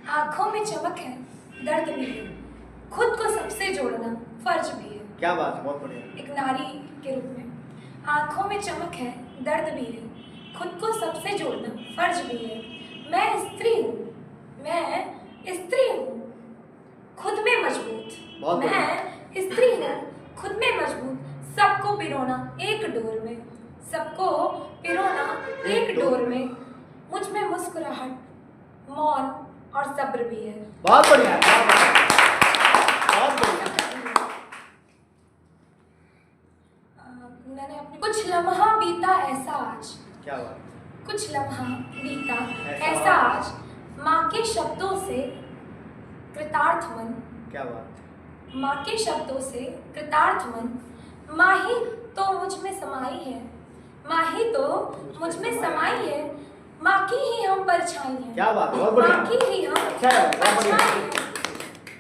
आंखों में चमक है, दर्द भी है, खुद को सबसे जोड़ना फर्ज भी है। क्या बात है, बहुत बढ़िया। एक नारी के रूप में आंखों में चमक है, दर्द भी है, खुद को सबसे जोड़ना फर्ज भी है। मैं स्त्री हूँ, मैं स्त्री हूँ, खुद में मजबूत। बहुत मैं स्त्री हूँ, खुद में मजबूत, सबको पिरोना एक डोर में, सबको पिरोना एक डोर में। मुझ में मुस्कुराहट, मौन और सब्र भी है। बहुत बढ़िया, बहुत बढ़िया। मैंने अपनी कुछ लम्हा बीता ऐसा आज, क्या बात, कुछ लम्हा बीता ऐसा आज, माँ के शब्दों से कृतार्थ मन। क्या बात, माँ के शब्दों से कृतार्थ मन, माँ ही तो मुझ में समाई है, माँ ही तो मुझ में समाई है, माँ की ही हम परछाई हैं। क्या बात, बहुत बढ़िया। माँ की ही हम परछाई हैं।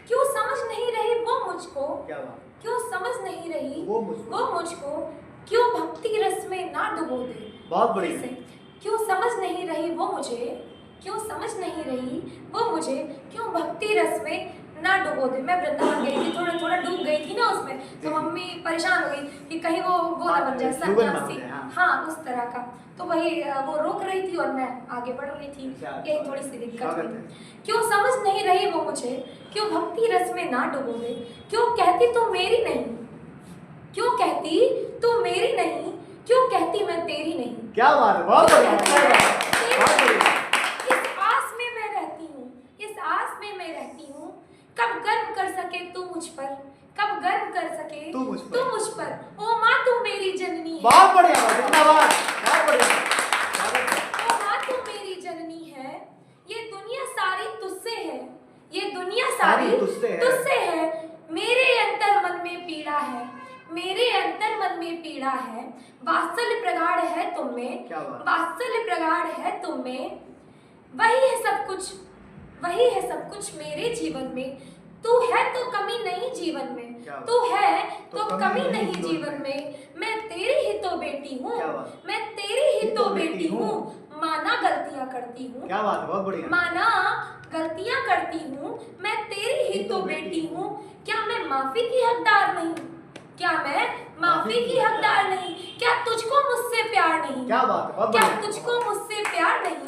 क्यों समझ नहीं रही वो मुझको, क्या बात, क्यों समझ नहीं रही वो मुझको, क्यों भक्ति रस में ना डुबो दे। बहुत बढ़िया। क्यों समझ नहीं रही वो मुझे, क्यों समझ नहीं रही वो मुझे, क्यों भक्ति रस में ना डुबो दे। मैं वृंदावन गई थी, थोड़ा डूब गई थी ना उसमें, तो मम्मी परेशान हो गई कि कहीं वो ना बन जाए सन्यासी। हाँ, उस तरह का। तो वही वो रोक रही थी और मैं आगे बढ़ रही थी, यही थोड़ी सी दिक्कत थी। क्यों समझ नहीं रही वो मुझे, क्यों भक्ति रस में ना डुबो दे, क्यों कहती तू मेरी नहीं, क्यों कहती तू मेरी नहीं, क्यों कहती मैं तेरी नहीं। क्या बात है, बहुत बढ़िया। इस आस में मैं रहती हूँ, इस आस में मैं रहती हूँ, कब गर्व कर सके तू मुझ पर, कब गर्व कर सके तू मुझ पर। ओ माँ तू मेरी जननी है। बहुत बढ़िया, धन्यवाद, बहुत बढ़िया। ओ माँ तू मेरी जननी है, ये दुनिया सारी तुझसे है, ये दुनिया सारी तुझसे है। मेरे अंतर मन में पीड़ा है, मेरे अंतर मन में पीड़ा है, वात्सल्य प्रगाढ़ है तुम में, वात्सल्य प्रगाढ़ है तुम में। वही है सब कुछ, वही है सब कुछ मेरे जीवन में। तू है तो कमी नहीं जीवन में, तू है तो कमी नहीं जीवन में। मैं तेरी ही तो बेटी हूँ, मैं तेरी ही तो बेटी हूँ। माना गलतियाँ करती हूँ, क्या बात है, बहुत बढ़िया। माना गलतियाँ करती हूँ, मैं तेरी ही तो बेटी हूँ। क्या मैं माफी की हकदार नहीं, क्या मैं माफी की हकदार नहीं, क्या तुझको मुझसे प्यार नहीं। क्या बात है, क्या तुझको मुझसे प्यार नहीं,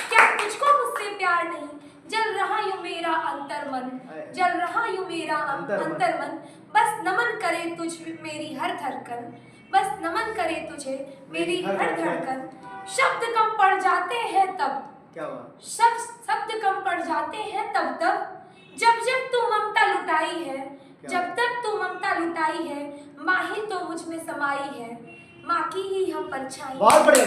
क्या तुझको मुझसे प्यार नहीं। जल रहा यूं मेरा अंतर मन, जल रहा यूं मेरा अंतर मन। बस नमन करे तुझ मेरी हर धड़कन, बस नमन करे तुझे मेरी हर धड़कन। शब्द कम पड़ जाते हैं तब, क्या बात, शब्द कम पड़ जाते हैं तब जब जब तू ममता लुटाई है, जब तक तू ममता लुटाई है। माँ ही तो मुझ में समाई है, माँ की ही हम परछाई। बहुत बढ़िया।